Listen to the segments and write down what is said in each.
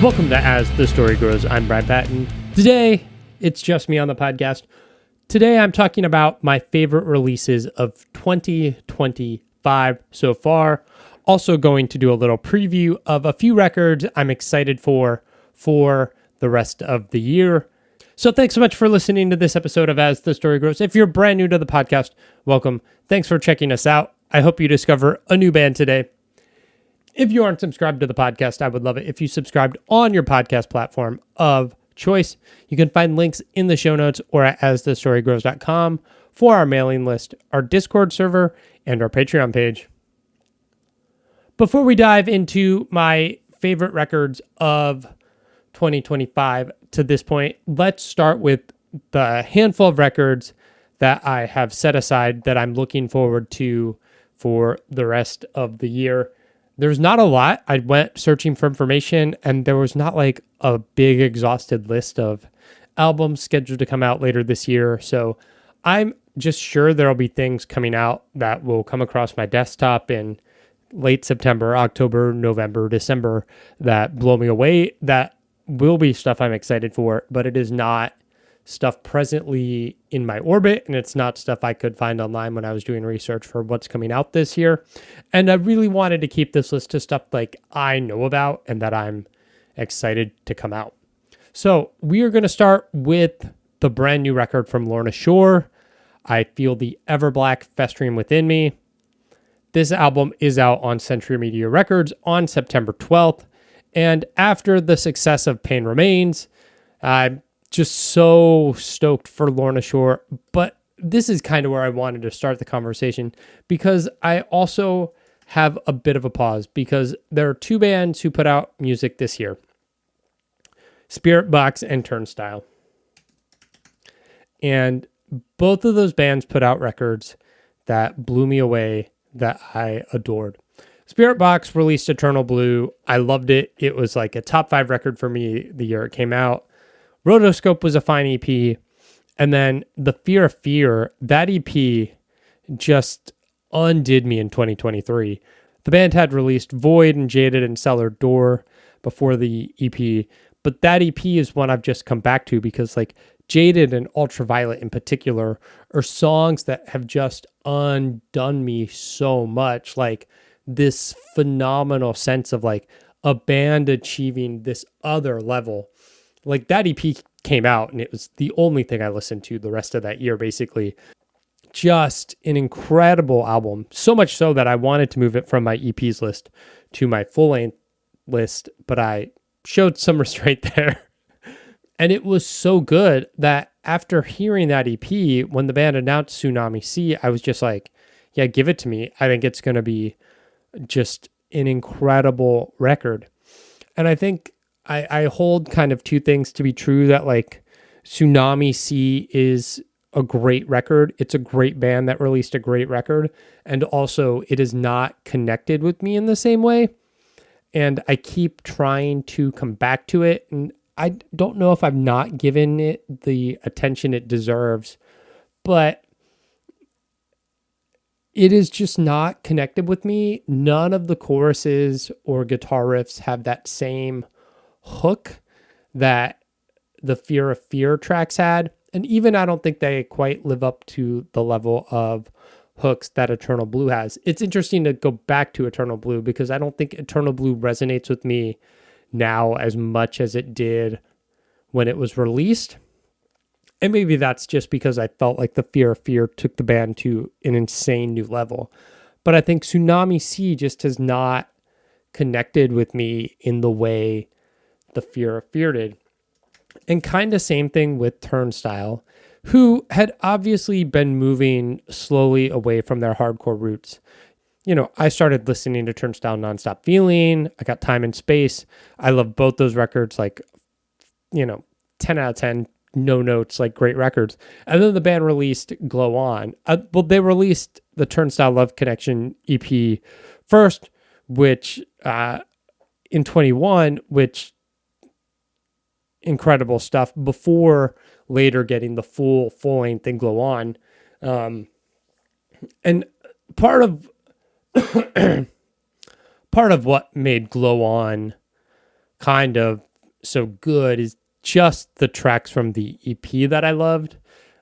Welcome to As the Story Grows. I'm Brad Patton. Today, it's just me on the podcast. Today, I'm talking about my favorite releases of 2025 so far. Also going to do a little preview of a few records I'm excited for the rest of the year. So thanks so much for listening to this episode of As the Story Grows. If you're brand new to the podcast, welcome. Thanks for checking us out. I hope you discover a new band today. If you aren't subscribed to the podcast, I would love it if you subscribed on your podcast platform of choice. You can find links in the show notes or at asthestorygrows.com for our mailing list, our Discord server, and our Patreon page. Before we dive into my favorite records of 2025 to this point, let's start with the handful of records that I have set aside that I'm looking forward to for the rest of the year. There's not a lot. I went searching for information and there was not like a big exhausted list of albums scheduled to come out later this year. So I'm just sure there'll be things coming out that will come across my desktop in late September, October, November, December that blow me away. That will be stuff I'm excited for, but it is not stuff presently in my orbit, and it's not stuff I could find online when I was doing research for what's coming out this year. And I really wanted to keep this list to stuff like I know about and that I'm excited to come out. So we are going to start with the brand new record from Lorna Shore, I Feel the Everblack Festering Within Me. This album is out on Century Media Records on September 12th. And after the success of Pain Remains, I'm just so stoked for Lorna Shore. But this is kind of where I wanted to start the conversation because I also have a bit of a pause because there are two bands who put out music this year, Spiritbox and Turnstile. And both of those bands put out records that blew me away, that I adored. Spiritbox released Eternal Blue. I loved it. It was like a top 5 record for me the year it came out. Rotoscope was a fine EP. And then The Fear of Fear, that EP just undid me in 2023. The band had released Void and Jaded and Cellar Door before the EP. But that EP is one I've just come back to because like Jaded and Ultraviolet in particular are songs that have just undone me so much. Like this phenomenal sense of like a band achieving this other level. Like that EP came out and it was the only thing I listened to the rest of that year, basically. Just an incredible album. So much so that I wanted to move it from my EPs list to my full length list, but I showed some restraint there. And it was so good that after hearing that EP, when the band announced Tsunami Sea, I was just like, yeah, give it to me. I think it's going to be just an incredible record. And I think I hold kind of two things to be true, that like Tsunami Sea is a great record. It's a great band that released a great record. And also it is not connected with me in the same way. And I keep trying to come back to it. And I don't know if I've not given it the attention it deserves, but it is just not connected with me. None of the choruses or guitar riffs have that same hook that the Fear of Fear tracks had. And even I don't think they quite live up to the level of hooks that Eternal Blue has. It's interesting to go back to Eternal Blue because I don't think Eternal Blue resonates with me now as much as it did when it was released. And maybe that's just because I felt like the Fear of Fear took the band to an insane new level. But I think Tsunami Sea just has not connected with me in the way the Fear of Fear did. And kind of same thing with Turnstile, who had obviously been moving slowly away from their hardcore roots. You know, I started listening to Turnstile Nonstop Feeling. I got Time and Space. I love both those records, like, 10 out of 10, no notes, like great records. And then the band released Glow On. They released the Turnstile Love Connection EP first, which in 21, which incredible stuff, before later getting the full length and Glow On. And part of what made Glow On kind of so good is just the tracks from the EP that I loved.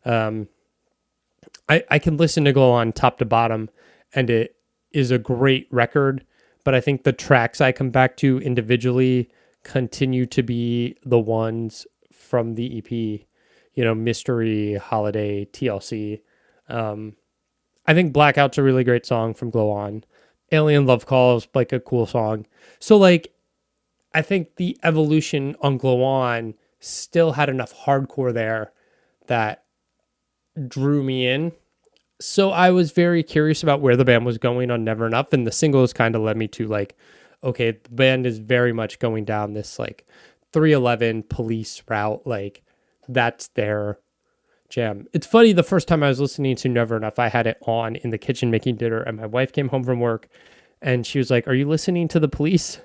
I can listen to Glow On top to bottom, and it is a great record, but I think the tracks I come back to individually continue to be the ones from the EP, Mystery, Holiday, TLC. I think Blackout's a really great song from Glow On. Alien Love Calls, like a cool song. So like, I think the evolution on Glow On still had enough hardcore there that drew me in. So I was very curious about where the band was going on Never Enough, and the singles kind of led me to like, okay, the band is very much going down this like 311 Police route. Like that's their jam. It's funny, the first time I was listening to Never Enough, I had it on in the kitchen making dinner, and my wife came home from work and she was like, "Are you listening to the Police?"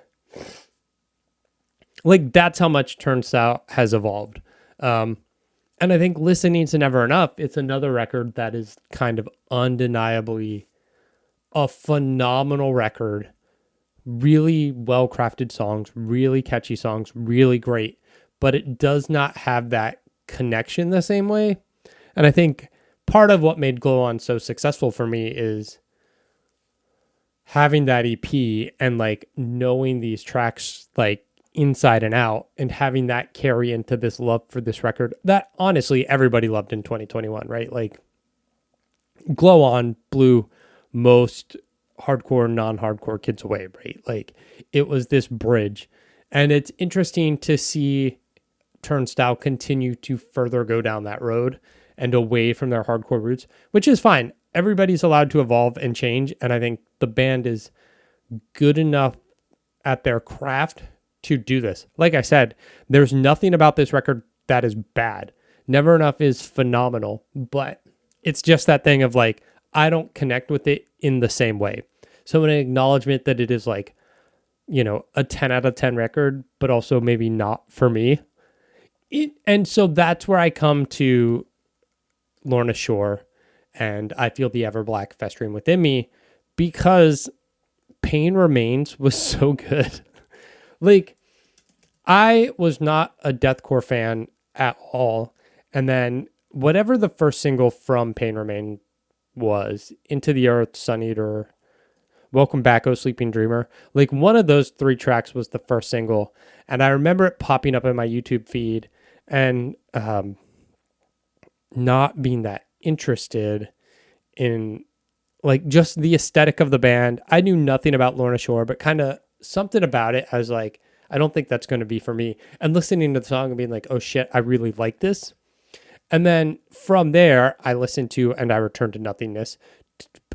Like that's how much Turnstile has evolved. And I think listening to Never Enough, it's another record that is kind of undeniably a phenomenal record. Really well-crafted songs, really catchy songs, really great. But it does not have that connection the same way. And I think part of what made Glow On so successful for me is having that EP and like knowing these tracks like inside and out, and having that carry into this love for this record that honestly everybody loved in 2021, right? Like Glow On blew most hardcore, non-hardcore kids away, right? Like it was this bridge, and it's interesting to see Turnstile continue to further go down that road and away from their hardcore roots, which is fine. Everybody's allowed to evolve and change, and I think the band is good enough at their craft to do this. Like I said, there's nothing about this record that is bad. Never Enough is phenomenal, but it's just that thing of like, I don't connect with it in the same way. So an acknowledgement that it is like, a 10 out of 10 record, but also maybe not for me. And so that's where I come to Lorna Shore, and I feel the ever black festering within me, because Pain Remains was so good. Like, I was not a deathcore fan at all. And then whatever the first single from Pain Remain was, Into the Earth, Sun Eater, Welcome Back, Oh Sleeping Dreamer, like one of those three tracks was the first single. And I remember it popping up in my YouTube feed and not being that interested in like just the aesthetic of the band. I knew nothing about Lorna Shore, but kind of something about it, I was like, I don't think that's going to be for me. And listening to the song and being like, oh shit, I really like this. And then from there, I listened to And I Return to Nothingness,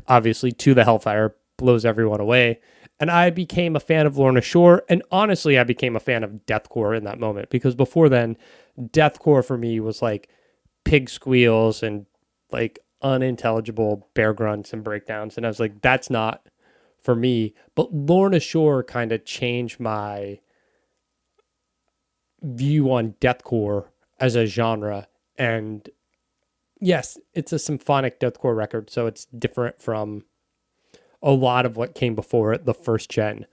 obviously To the Hellfire, blows everyone away. And I became a fan of Lorna Shore. And honestly, I became a fan of deathcore in that moment, because before then, deathcore for me was like pig squeals and like unintelligible bear grunts and breakdowns. And I was like, that's not for me. But Lorna Shore kind of changed my view on deathcore as a genre. And yes, it's a symphonic deathcore record, so it's different from a lot of what came before it, the first gen.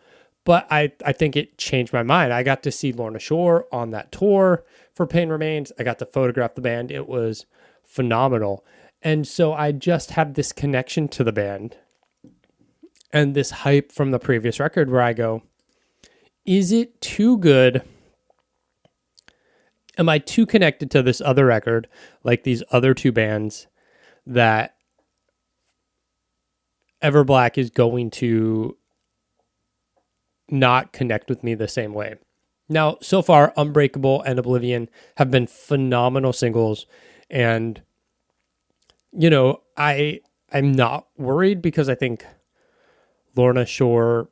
But I think it changed my mind. I got to see Lorna Shore on that tour for Pain Remains. I got to photograph the band. It was phenomenal. And so I just have this connection to the band and this hype from the previous record where I go, is it too good? Am I too connected to this other record, like these other two bands, that Everblack is going to not connect with me the same way? Now, so far, Unbreakable and Oblivion have been phenomenal singles, and I'm not worried, because I think Lorna Shore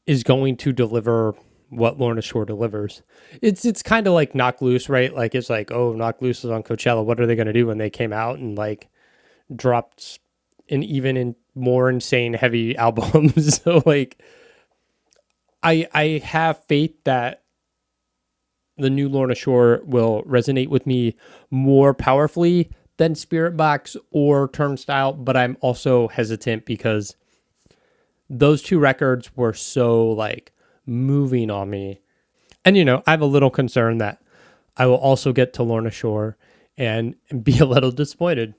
is going to deliver what Lorna Shore delivers. It's kind of like Knock Loose, right? Like, it's like, oh, Knock Loose is on Coachella. What are they going to do when they came out and like dropped an even more insane heavy album? So like, I have faith that the new Lorna Shore will resonate with me more powerfully than Spirit Box or Turnstile, but I'm also hesitant because those two records were so like moving on me. And, I have a little concern that I will also get to Lorna Shore and be a little disappointed.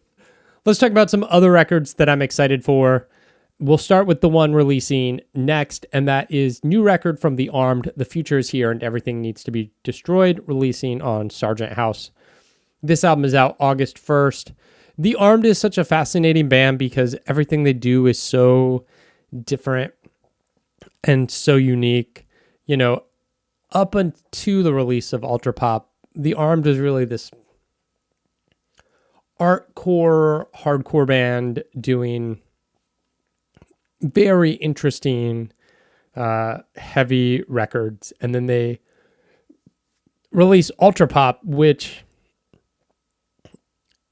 Let's talk about some other records that I'm excited for. We'll start with the one releasing next, and that is new record from The Armed, The Future Is Here and Everything Needs to Be Destroyed, releasing on Sargent House. This album is out August 1st. The Armed is such a fascinating band because everything they do is so different and so unique. Up until the release of Ultra Pop, The Armed was really this artcore, hardcore band doing very interesting, heavy records. And then they release Ultra Pop, which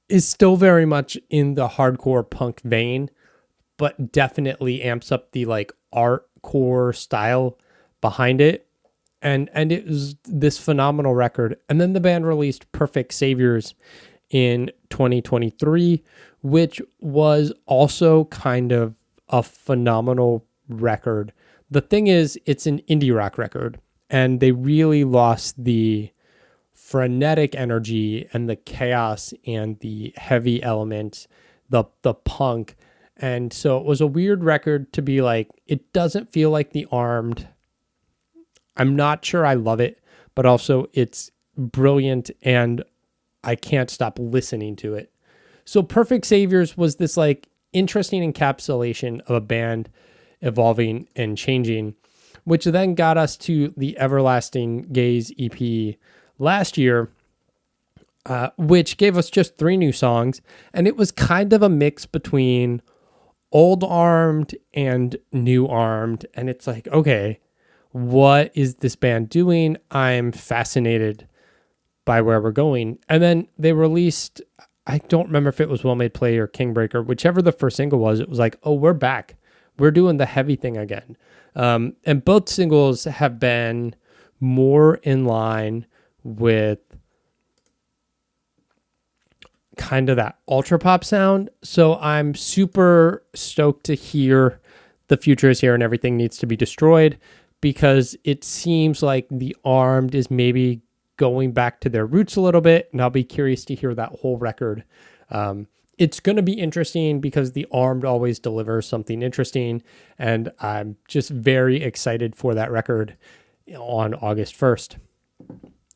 is still very much in the hardcore punk vein, but definitely amps up the artcore style behind it. And it was this phenomenal record. And then the band released Perfect Saviors in 2023, which was also kind of a phenomenal record. The thing is, it's an indie rock record, and they really lost the frenetic energy and the chaos and the heavy elements, the punk. And so it was a weird record to be like, it doesn't feel like The Armed. I'm not sure I love it, but also it's brilliant and I can't stop listening to it. So Perfect Saviors was this interesting encapsulation of a band evolving and changing, which then got us to the Everlasting Gaze EP last year, which gave us just 3 new songs. And it was kind of a mix between old Armed and new Armed. And it's like, okay, what is this band doing? I'm fascinated by where we're going. And then they released, I don't remember if it was Well Made Play or Kingbreaker, whichever the first single was. It was like, oh, we're back. We're doing the heavy thing again. And both singles have been more in line with kind of that ultra pop sound. So I'm super stoked to hear The Future Is Here and Everything Needs to Be Destroyed, because it seems like The Armed is maybe going back to their roots a little bit, and I'll be curious to hear that whole record. It's going to be interesting because The Armed always delivers something interesting, and I'm just very excited for that record on August 1st.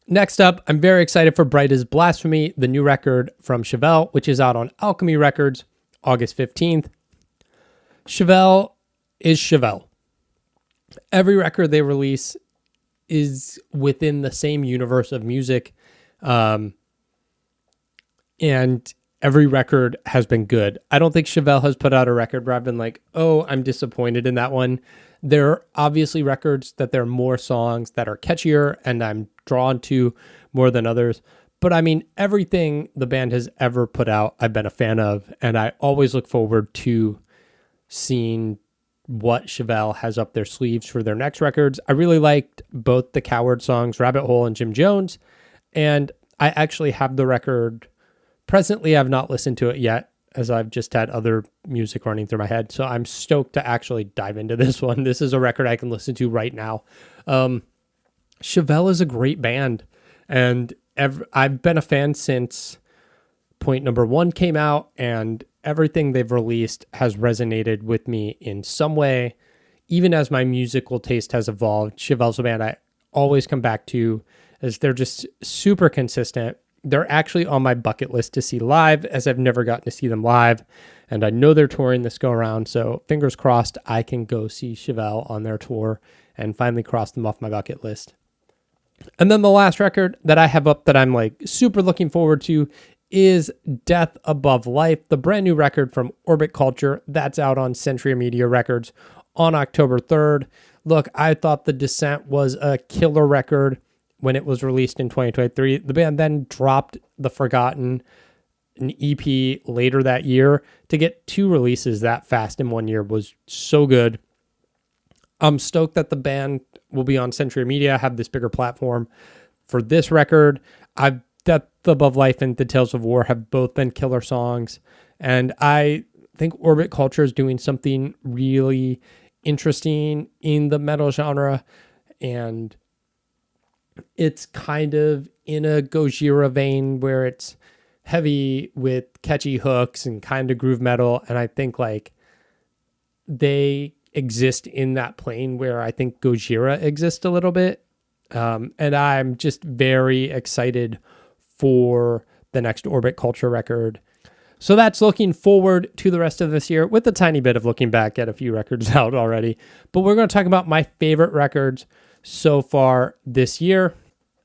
Next up, I'm very excited for Bright as Blasphemy, the new record from Chevelle, which is out on Alchemy Records, August 15th. Chevelle is Chevelle. Every record they release is within the same universe of music. And every record has been good. I don't think Chevelle has put out a record where I've been like, oh, I'm disappointed in that one. There are obviously records that there are more songs that are catchier and I'm drawn to more than others. But I mean, everything the band has ever put out, I've been a fan of. And I always look forward to seeing what Chevelle has up their sleeves for their next records. I really liked both the Coward songs, Rabbit Hole and Jim Jones. And I actually have the record. Presently, I've not listened to it yet, as I've just had other music running through my head. So I'm stoked to actually dive into this one. This is a record I can listen to right now. Chevelle is a great band. And I've been a fan since Point Number 1 came out, and everything they've released has resonated with me in some way. Even as my musical taste has evolved, Chevelle's a band I always come back to, as they're just super consistent. They're actually on my bucket list to see live, as I've never gotten to see them live. And I know they're touring this go around, so fingers crossed I can go see Chevelle on their tour and finally cross them off my bucket list. And then the last record that I have up that I'm like super looking forward to is Death Above Life, the brand new record from Orbit Culture. That's out on Century Media Records on October 3rd. Look, I thought The Descent was a killer record when it was released in 2023. The band then dropped The Forgotten, an EP later that year. To get 2 releases that fast in 1 year was so good. I'm stoked that the band will be on Century Media, have this bigger platform for this record. Death Above Life and The Tales of War have both been killer songs. And I think Orbit Culture is doing something really interesting in the metal genre. And It's kind of in a Gojira vein where it's heavy with catchy hooks and kind of groove metal. And I think like they exist in that plane where I think Gojira exists a little bit. And I'm just very excited for the next Orbit Culture record. So that's looking forward to the rest of this year with a tiny bit of looking back at a few records out already. But we're going to talk about my favorite records so far this year.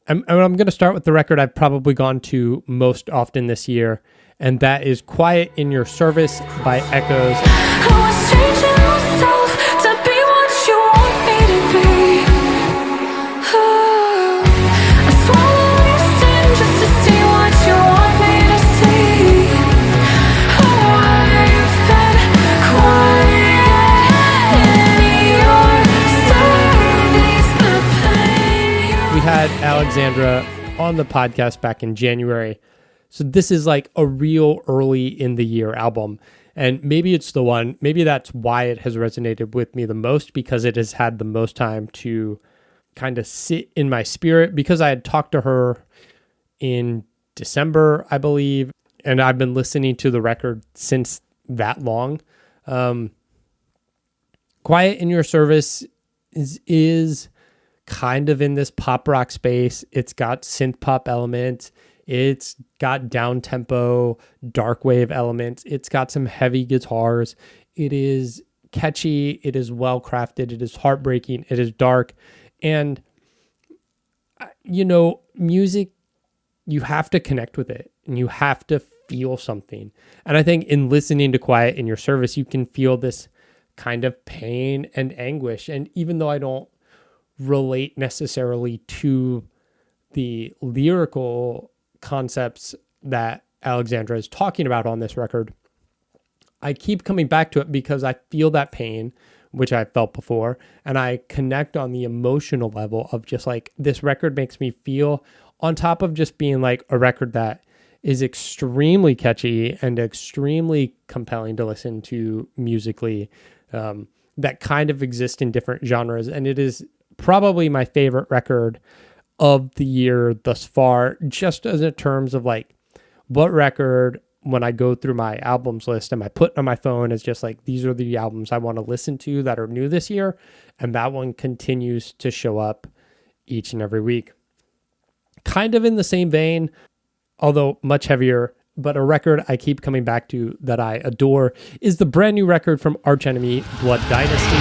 I'm going to start with the record I've probably gone to most often this year, and that is Quiet in Your Service by Echoes. I was changing myself to be what you want me to be. I swallow your sin just to see what you want me to see. I've been quiet in your service, the pain. We had Alexandra on the podcast back in January. So this is like a real early in the year album. And maybe it's the one, maybe that's why it has resonated with me the most, because it has had the most time to kind of sit in my spirit, because I had talked to her in December, I believe, and I've been listening to the record since that long. Quiet in Your Service is kind of in this pop rock space. It's got synth pop elements. It's got down-tempo, dark wave elements. It's got some heavy guitars. It is catchy. It is well-crafted. It is heartbreaking. It is dark. And, you know, music, you have to connect with it, and you have to feel something. And I think in listening to Quiet in Your Service, you can feel this kind of pain and anguish. And even though I don't relate necessarily to the lyrical concepts that Alexandra is talking about on this record, I keep coming back to it because I feel that pain, which I felt before, and I connect on the emotional level of just like, this record makes me feel, on top of just being like a record that is extremely catchy and extremely compelling to listen to musically, that kind of exists in different genres. And it is probably my favorite record of the year thus far, just as in terms of like what record, when I go through my albums list, am I putting on my phone as just like, these are the albums I want to listen to that are new this year. And that one continues to show up each and every week. Kind of in the same vein, although much heavier, but a record I keep coming back to that I adore is the brand new record from Arch Enemy, Blood Dynasty.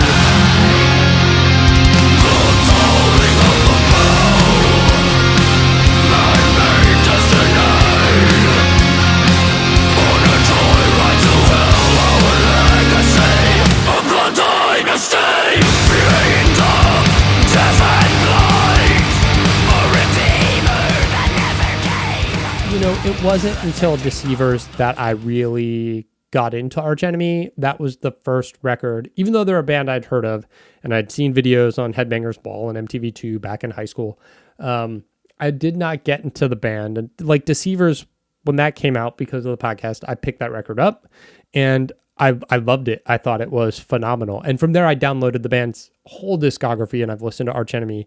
You know, it wasn't until Deceivers that I really got into Arch Enemy. That was the first record, even though they're a band I'd heard of and I'd seen videos on Headbangers Ball and MTV2 back in high school. I did not get into the band. And like Deceivers, when that came out because of the podcast, I picked that record up and I loved it. I thought it was phenomenal. And from there, I downloaded the band's whole discography and I've listened to Arch Enemy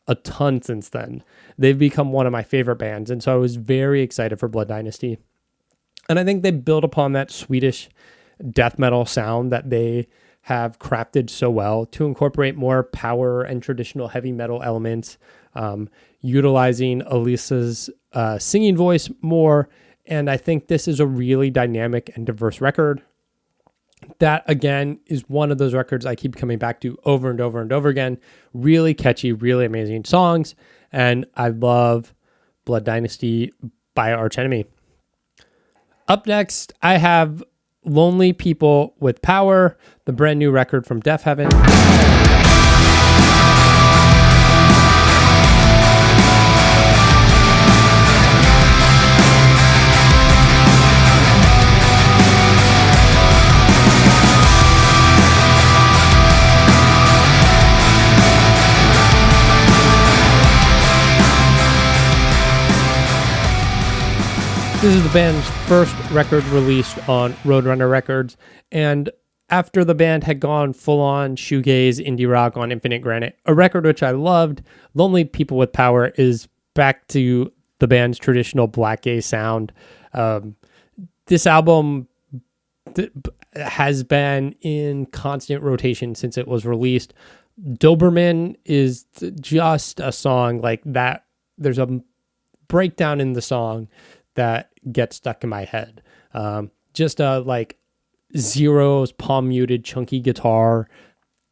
a ton since then. They've become one of my favorite bands. And so I was very excited for Blood Dynasty. And I think they build upon that Swedish death metal sound that they have crafted so well to incorporate more power and traditional heavy metal elements, utilizing Elisa's singing voice more. And I think this is a really dynamic and diverse record. That, again, is one of those records I keep coming back to over and over and over again. Really catchy, really amazing songs. And I love Blood Dynasty by Arch Enemy. Up next, I have Lonely People with Power, the brand new record from Deafheaven. This is the band's first record released on Roadrunner Records, and after the band had gone full on shoegaze indie rock on Infinite Granite, a record which I loved, Lonely People with Power, is back to the band's traditional black gaze sound. This album has been in constant rotation since it was released. Doberman is just a song like that. There's a breakdown in the song that gets stuck in my head. Just a like zeros, palm muted, chunky guitar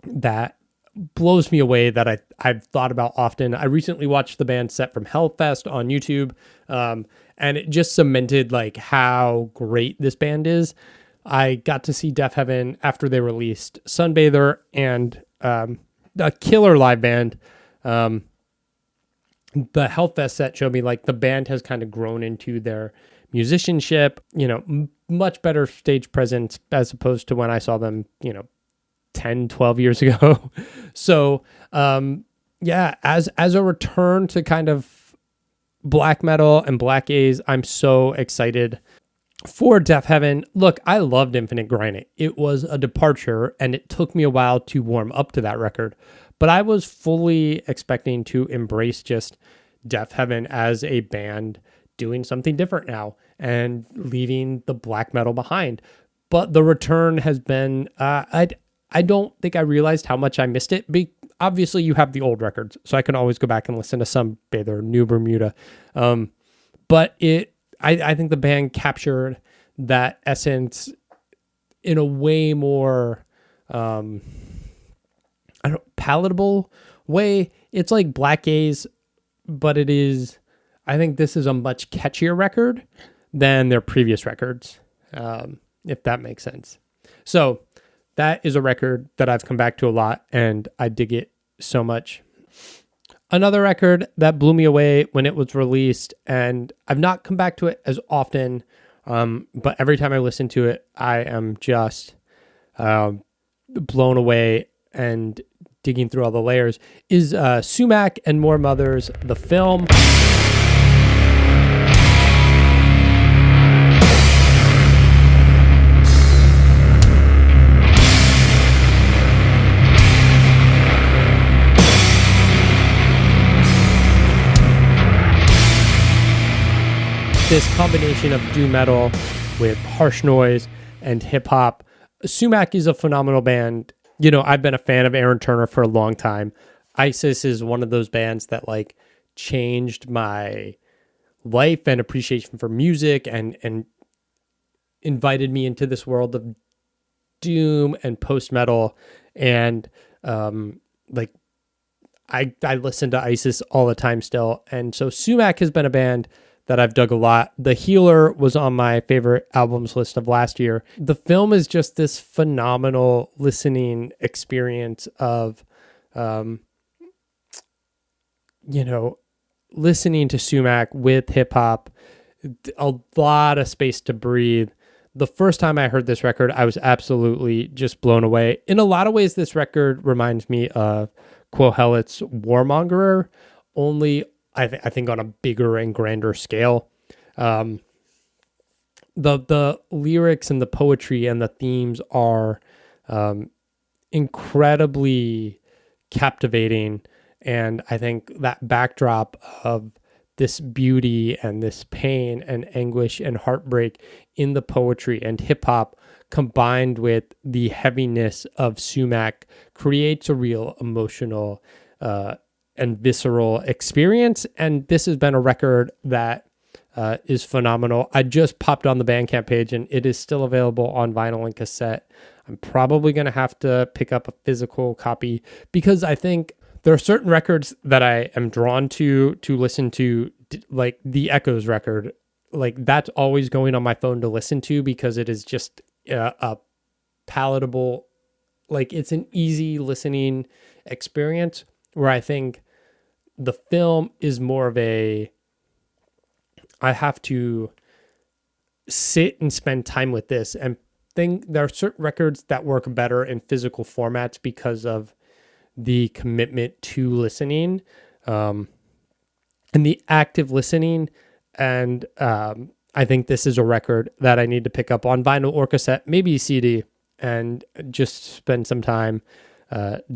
that blows me away, that I've thought about often. I recently watched the band set from Hellfest on YouTube, and it just cemented like how great this band is. I got to see Deafheaven after they released Sunbather, and a killer live band. The Hellfest set showed me like the band has kind of grown into their musicianship, much better stage presence as opposed to when I saw them, 10, 12 years ago. So, as a return to kind of black metal and black gaze, I'm so excited for Deafheaven. Look, I loved Infinite Granite. It was a departure, and it took me a while to warm up to that record, but I was fully expecting to embrace just Deafheaven as a band doing something different now and leaving the black metal behind. But the return has been, I don't think I realized how much I missed it. Obviously, you have the old records, so I can always go back and listen to Sunbather, New Bermuda. But I think the band captured that essence in a way more palatable way. It's like black gaze, but I think this is a much catchier record than their previous records, if that makes sense. So that is a record that I've come back to a lot, and I dig it so much. Another record that blew me away when it was released, and I've not come back to it as often, but every time I listen to it, I am just blown away and digging through all the layers, is Sumac and Moor Mothers, the film. This combination of doom metal with harsh noise and hip hop. Sumac is a phenomenal band. I've been a fan of Aaron Turner for a long time. ISIS is one of those bands that like changed my life and appreciation for music and invited me into this world of doom and post metal. And I listen to ISIS all the time still. And so Sumac has been a band that I've dug a lot. The Healer was on my favorite albums list of last year. The film is just this phenomenal listening experience of, listening to Sumac with hip hop, a lot of space to breathe. The first time I heard this record, I was absolutely just blown away. In a lot of ways, this record reminds me of Quohellet's Warmonger, only I think on a bigger and grander scale. The lyrics and the poetry and the themes are incredibly captivating, and I think that backdrop of this beauty and this pain and anguish and heartbreak in the poetry and hip hop combined with the heaviness of Sumac creates a real emotional and visceral experience. And this has been a record that is phenomenal. I just popped on the Bandcamp page, and it is still available on vinyl and cassette. I'm probably going to have to pick up a physical copy because I think there are certain records that I am drawn to listen to, like the Echoes record. Like that's always going on my phone to listen to because it is just a palatable, like it's an easy listening experience, where I think the film is more of I have to sit and spend time with this, and think there are certain records that work better in physical formats because of the commitment to listening, and the active listening. And I think this is a record that I need to pick up on vinyl or cassette, maybe CD, and just spend some time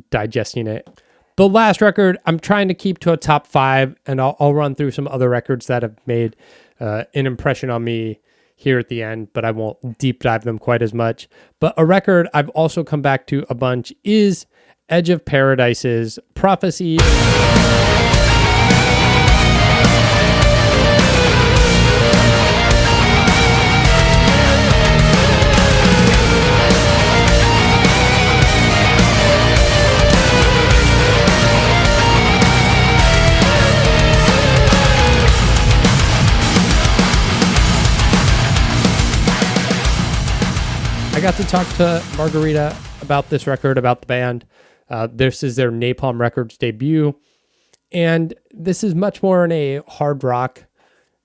digesting it. The last record, I'm trying to keep to a top 5, and I'll run through some other records that have made an impression on me here at the end, but I won't deep dive them quite as much. But a record I've also come back to a bunch is Edge of Paradise's Prophecy. I got to talk to Margarita about this record, about the band. This is their Napalm Records debut, and this is much more in a hard rock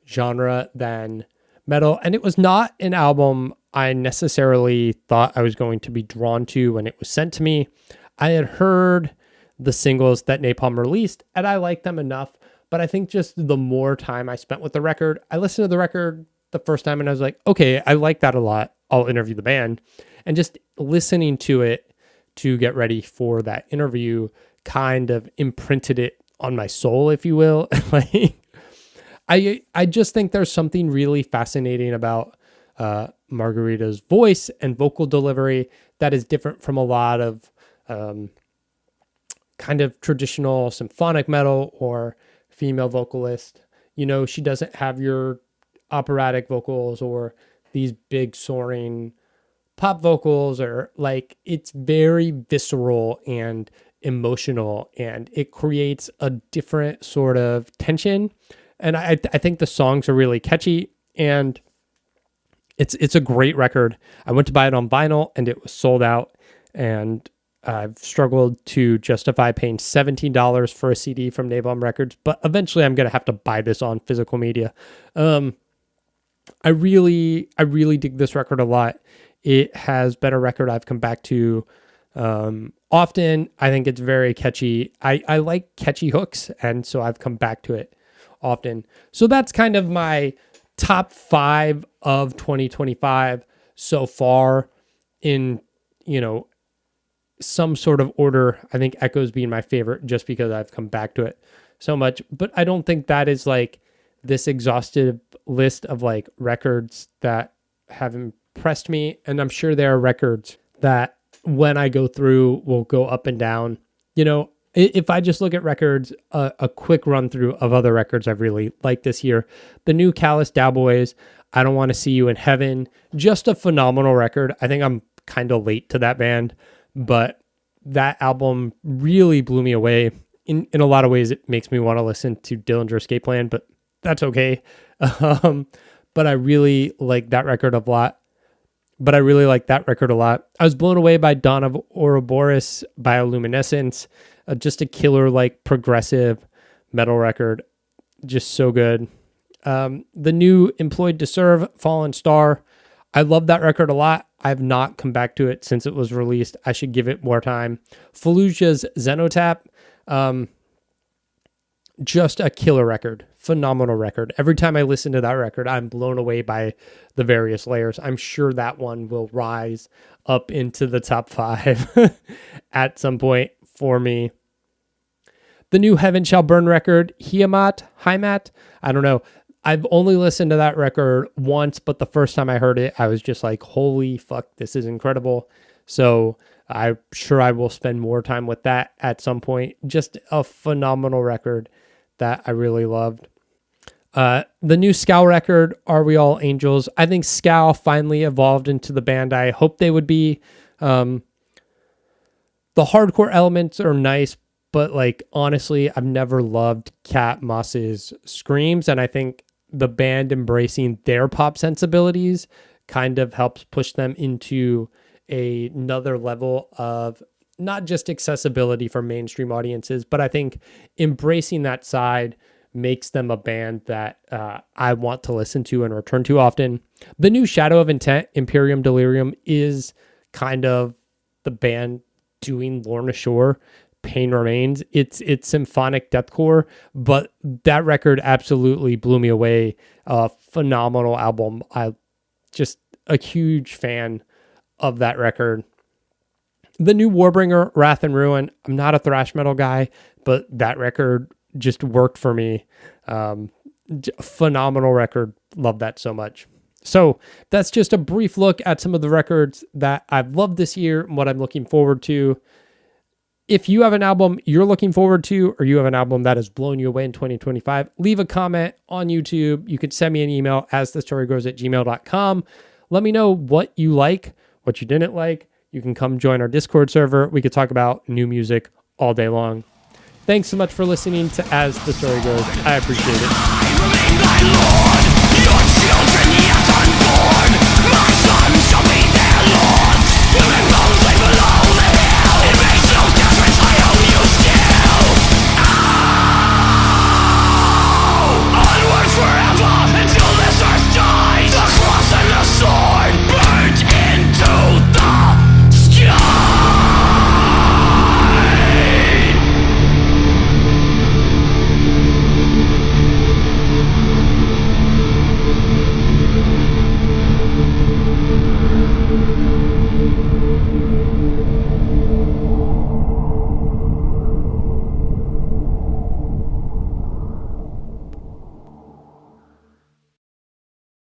genre than metal, and it was not an album I necessarily thought I was going to be drawn to when it was sent to me. I had heard the singles that Napalm released, and I liked them enough, but I think just the more time I spent with the record, I listened to the record the first time and I was like, okay, I like that a lot. I'll interview the band. And just listening to it to get ready for that interview kind of imprinted it on my soul, if you will. Like, I just think there's something really fascinating about Margarita's voice and vocal delivery that is different from a lot of kind of traditional symphonic metal or female vocalist. You know, she doesn't have your operatic vocals or these big soaring pop vocals, or like, it's very visceral and emotional, and it creates a different sort of tension. And I think the songs are really catchy, and it's a great record. I went to buy it on vinyl and it was sold out, and I've struggled to justify paying $17 for a CD from Napalm Records, but eventually I'm going to have to buy this on physical media. I really dig this record a lot. It has been a record I've come back to often. I think it's very catchy. I like catchy hooks, and so I've come back to it often. So that's kind of my top 5 of 2025 so far in, you know, some sort of order. I think Echoes being my favorite just because I've come back to it so much, but I don't think that is like this exhaustive list of like records that have impressed me. And I'm sure there are records that when I go through will go up and down. You know, if I just look at records, a quick run through of other records I've really liked this year. The new Callous Cowboys, I Don't Want to See You in Heaven, just a phenomenal record. I think I'm kind of late to that band, but that album really blew me away. In a lot of ways, it makes me want to listen to Dillinger Escape Plan, but that's okay. But I really like that record a lot. I was blown away by Dawn of Ouroboros, Bioluminescence, just a killer, like, progressive metal record. Just so good. The new Employed to Serve, Fallen Star. I love that record a lot. I've not come back to it since it was released. I should give it more time. Fallujah's Xenotap. Just a killer record. Phenomenal record. Every time I listen to that record, I'm blown away by the various layers. I'm sure that one will rise up into the top 5 at some point for me. The new Heaven Shall Burn record, Heimat. I don't know. I've only listened to that record once, but the first time I heard it, I was just like, holy fuck, this is incredible. So I'm sure I will spend more time with that at some point. Just a phenomenal record that I really loved. The new Scowl record, Are We All Angels? I think Scowl finally evolved into the band I hoped they would be. The hardcore elements are nice, but like, honestly, I've never loved Kat Moss's screams, and I think the band embracing their pop sensibilities kind of helps push them into another level of not just accessibility for mainstream audiences, but I think embracing that side makes them a band that I want to listen to and return to often. The new Shadow of Intent, Imperium Delirium, is kind of the band doing Lorna Shore. Pain Remains. It's symphonic deathcore, but that record absolutely blew me away. A phenomenal album. I just a huge fan of that record. The new Warbringer, Wrath and Ruin. I'm not a thrash metal guy, but that record just worked for me. Phenomenal record. Love that so much. So that's just a brief look at some of the records that I've loved this year and what I'm looking forward to. If you have an album you're looking forward to, or you have an album that has blown you away in 2025, leave a comment on YouTube. You can send me an email asthestorygrows@gmail.com. Let me know what you like, what you didn't like. You can come join our Discord server. We could talk about new music all day long. Thanks so much for listening to As the Story Goes. I appreciate it.